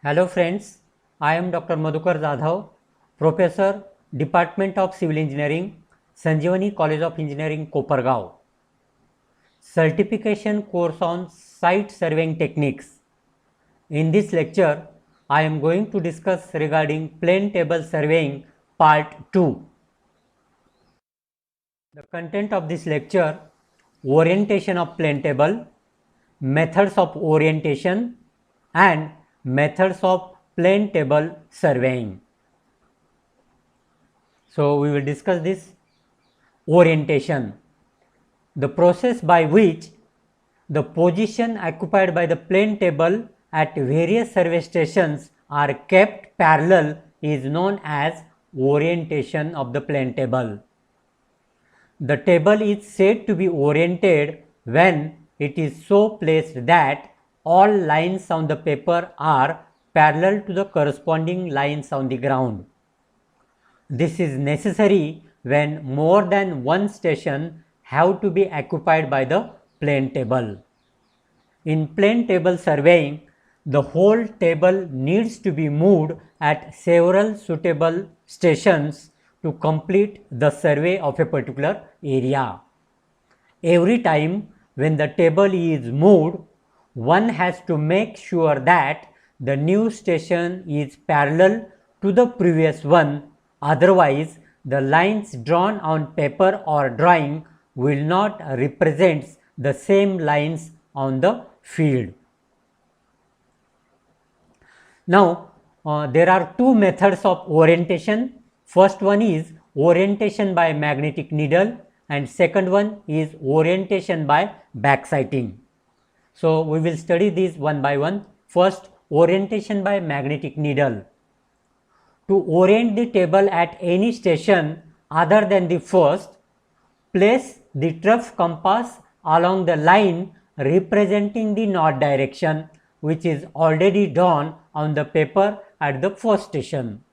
Hello friends, I am Dr. Madhukar Jadhav, Professor, Department of Civil Engineering, Sanjeevani College of Engineering, Kopargaon. Certification course on Site Surveying Techniques. In this lecture, I am going to discuss regarding Plane Table Surveying Part 2. The content of this lecture: orientation of plane table, methods of orientation and methods of plane table surveying. So, we will discuss this orientation, the process by which the position occupied by the plane table at various survey stations are kept parallel is known as orientation of the plane table. The table is said to be oriented when it is so placed that all lines on the paper are parallel to the corresponding lines on the ground. This is necessary when more than one station have to be occupied by the plane table. In plane table surveying, the whole table needs to be moved at several suitable stations to complete the survey of a particular area. Every time when the table is moved, one has to make sure that the new station is parallel to the previous one. Otherwise, the lines drawn on paper or drawing will not represent the same lines on the field. Now, there are two methods of orientation. First one is orientation by magnetic needle and second one is orientation by backsighting. So, we will study these one by one. First, orientation by magnetic needle. To orient the table at any station other than the first, place the trough compass along the line representing the north direction, which is already drawn on the paper at the first station.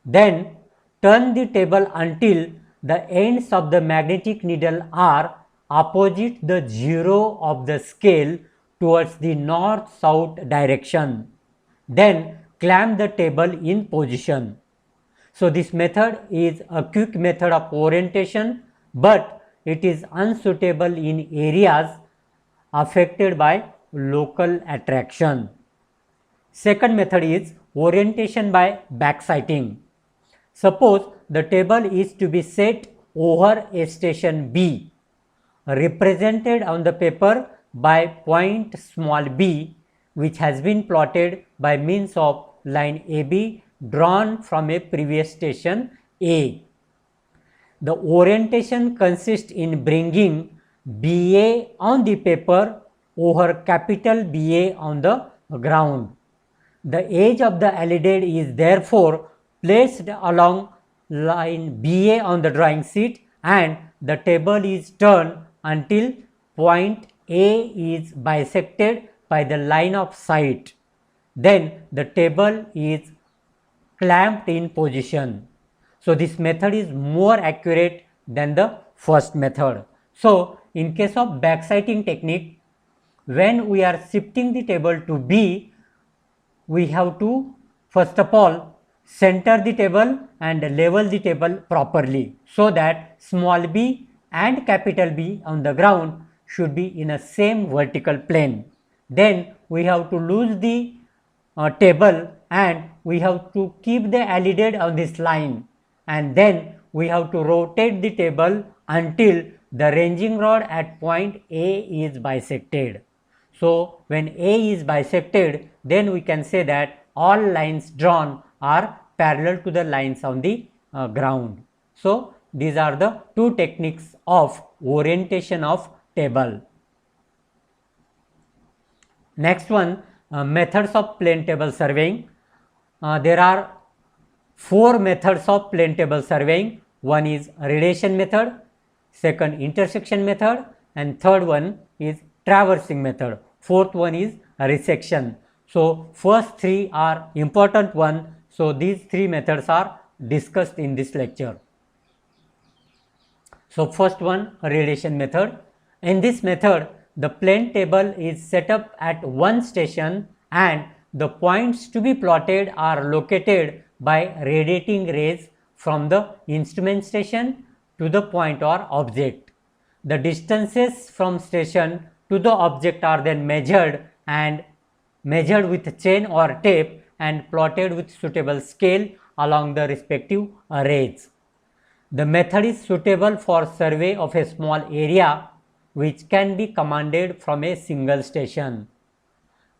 Then turn the table until the ends of the magnetic needle are opposite the zero of the scale towards the north-south direction. Then clamp the table in position. So, this method is a quick method of orientation, but it is unsuitable in areas affected by local attraction. Second method is orientation by backsighting. Suppose the table is to be set over a station B, represented on the paper by point small b, which has been plotted by means of line AB drawn from a previous station A. The orientation consists in bringing BA on the paper over capital BA on the ground. The edge of the alidade is therefore placed along line BA on the drawing sheet and the table is turned until point A is bisected by the line of sight. Then the table is clamped in position. So, this method is more accurate than the first method. So, in case of backsighting technique, when we are shifting the table to B, we have to first of all center the table and level the table properly, so that small b and capital B on the ground should be in a same vertical plane. Then we have to lose the table and we have to keep the alidade on this line, and then we have to rotate the table until the ranging rod at point A is bisected. So, when A is bisected, then we can say that all lines drawn are parallel to the lines on the ground. So, these are the two techniques of orientation of table. Next one, methods of plane table surveying. There are four methods of plane table surveying. One is radiation method, second intersection method, and third one is traversing method. Fourth one is resection. So, first three are important one. So, these three methods are discussed in this lecture. So, first one, radiation method. In this method, the plane table is set up at one station and the points to be plotted are located by radiating rays from the instrument station to the point or object. The distances from station to the object are then measured with chain or tape and plotted with suitable scale along the respective rays. The method is suitable for survey of a small area which can be commanded from a single station.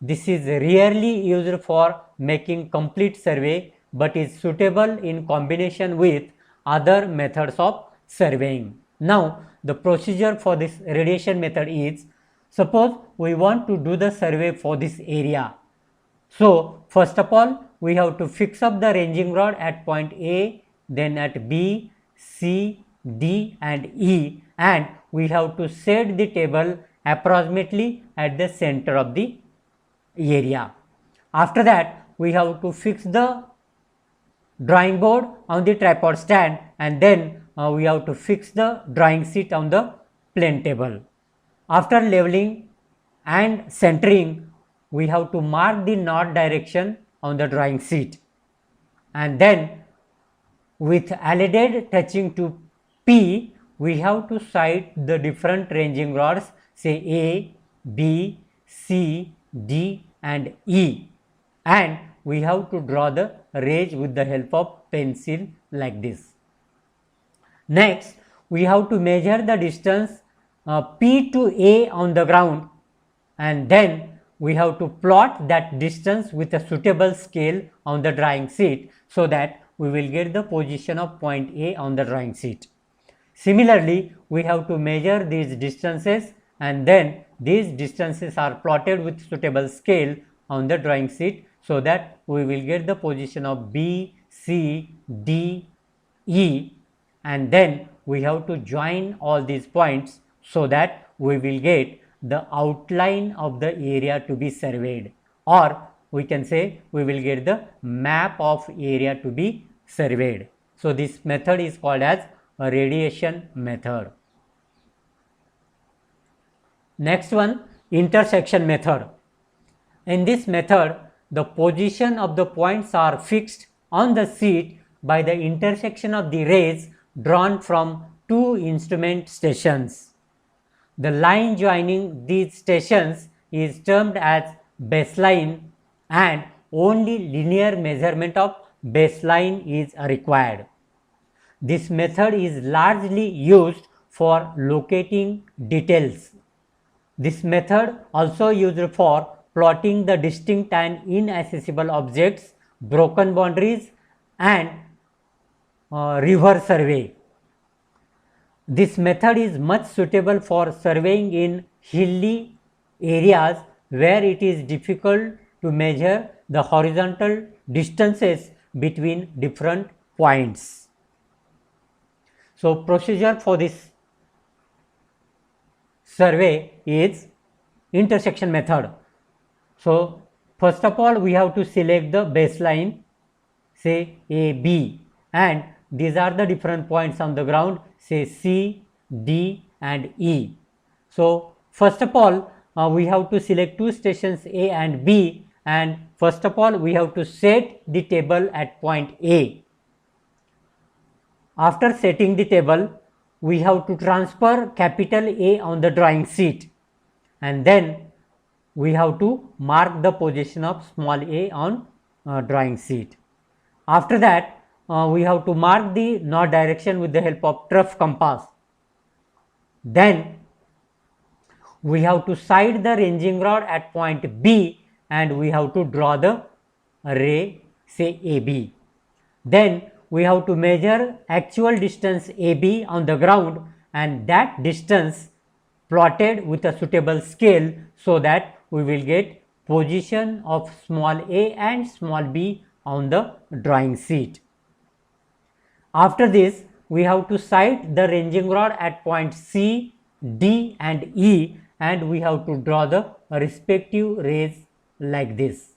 This is rarely used for making complete survey but is suitable in combination with other methods of surveying. Now, the procedure for this radiation method is, suppose we want to do the survey for this area. So, first of all, we have to fix up the ranging rod at point A, then at B, C, D and E, and we have to set the table approximately at the center of the area. After that, we have to fix the drawing board on the tripod stand, and then we have to fix the drawing sheet on the plane table. After leveling and centering, we have to mark the north direction on the drawing sheet, and then with alidade touching to P, we have to sight the different ranging rods, say A, B, C, D and E, and we have to draw the rays with the help of pencil like this. Next, we have to measure the distance P to A on the ground, and then we have to plot that distance with a suitable scale on the drawing sheet so that we will get the position of point A on the drawing sheet. Similarly, we have to measure these distances, and then these distances are plotted with suitable scale on the drawing sheet so that we will get the position of B, C, D, E, and then we have to join all these points so that we will get the outline of the area to be surveyed, or we can say we will get the map of area to be surveyed. So, this method is called as a radiation method. Next one, intersection method. In this method, the position of the points are fixed on the sheet by the intersection of the rays drawn from two instrument stations. The line joining these stations is termed as baseline, and only linear measurement of baseline is required. This method is largely used for locating details. This method also used for plotting the distinct and inaccessible objects, broken boundaries and river survey. This method is much suitable for surveying in hilly areas where it is difficult to measure the horizontal distances between different points. So, procedure for this survey is intersection method. So, first of all, we have to select the baseline, say A, B, and these are the different points on the ground, say C, D and E. So, first of all, we have to select two stations A and B, and first of all we have to set the table at point A. After setting the table, we have to transfer capital A on the drawing sheet, and then we have to mark the position of small a on drawing sheet. After that, we have to mark the north direction with the help of trough compass. Then we have to sight the ranging rod at point B, and we have to draw the ray, say AB. Then we have to measure actual distance AB on the ground, and that distance plotted with a suitable scale so that we will get position of small a and small b on the drawing sheet. After this, we have to sight the ranging rod at point C, D and E, and we have to draw the respective rays like this.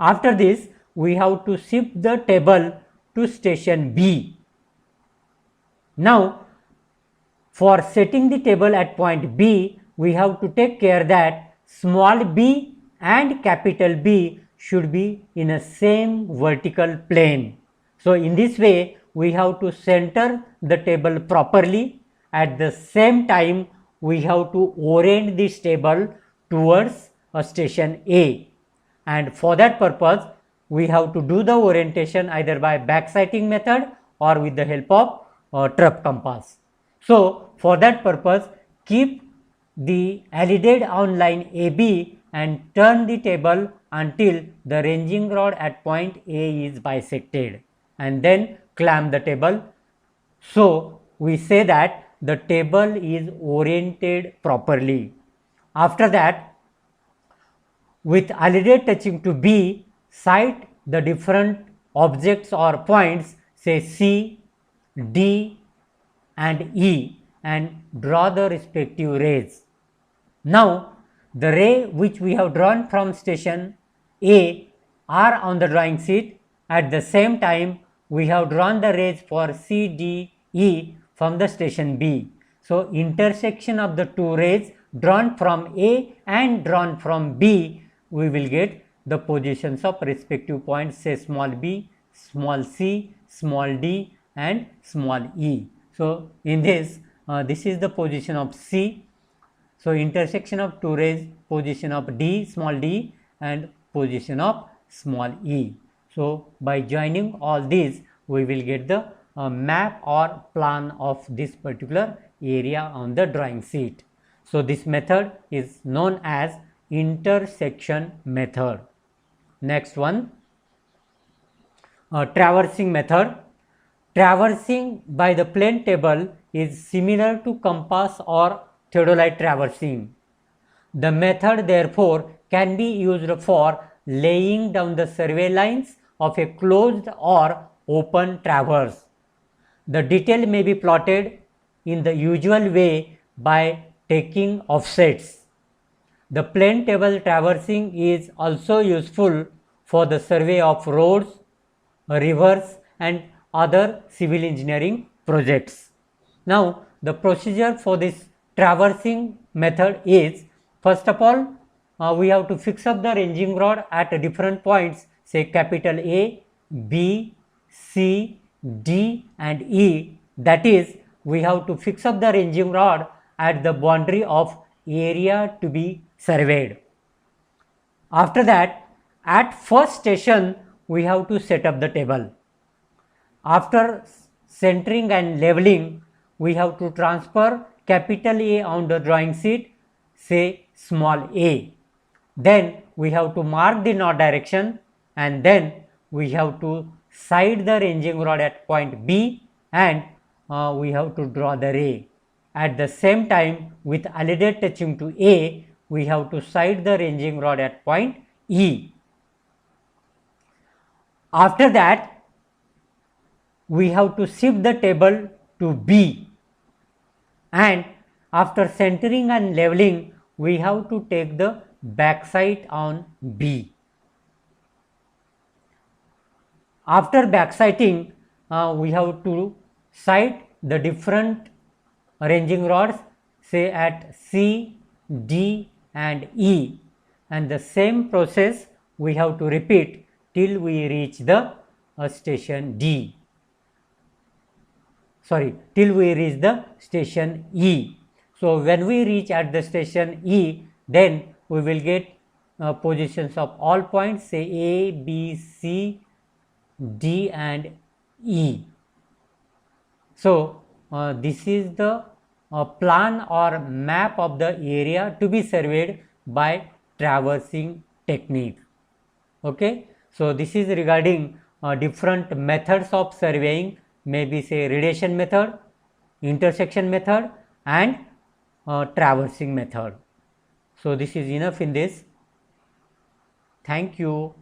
After this, we have to shift the table to station B. Now, for setting the table at point B, we have to take care that small b and capital B should be in a same vertical plane. So, in this way we have to center the table properly. At the same time we have to orient this table towards a station A, and for that purpose we have to do the orientation either by backsighting method or with the help of trough compass. So, for that purpose keep the alidade on line AB and turn the table until the ranging rod at point A is bisected, and then clamp the table. So, we say that the table is oriented properly. After that, with alidade touching to B, sight the different objects or points, say C, D and E, and draw the respective rays. Now, the ray which we have drawn from station A are on the drawing sheet. At the same time, we have drawn the rays for C, D, E from the station B. So, intersection of the two rays drawn from A and drawn from B, we will get the positions of respective points, say small b, small c, small d and small e. So, in this, this is the position of C. So, intersection of two rays, position of D, small d and position of small e. So, by joining all these, we will get the map or plan of this particular area on the drawing sheet. So, this method is known as intersection method. Next one, traversing method. Traversing by the plane table is similar to compass or theodolite traversing. The method therefore can be used for laying down the survey lines of a closed or open traverse. The detail may be plotted in the usual way by taking offsets. The plane table traversing is also useful for the survey of roads, rivers and other civil engineering projects. Now, the procedure for this traversing method is, first of all, we have to fix up the ranging rod at different points, say capital A, B, C, D and E. That is, we have to fix up the ranging rod at the boundary of area to be surveyed. After that, at first station we have to set up the table. After centering and leveling, we have to transfer capital A on the drawing sheet, say small a. Then we have to mark the north direction and then we have to sight the ranging rod at point B and we have to draw the ray. At the same time, with alidade touching to A, we have to sight the ranging rod at point E. After that, we have to shift the table to B, and after centering and leveling, we have to take the backsight on B. After backsighting, we have to sight the different ranging rods, say at C, D and E, and the same process we have to repeat till we reach the station D. Till we reach the station E. So, when we reach at the station E, then we will get positions of all points, say A, B, C, D and E. So, this is the plan or map of the area to be surveyed by traversing technique. Okay. So, this is regarding different methods of surveying, maybe say radiation method, intersection method and traversing method. So, this is enough in this. Thank you.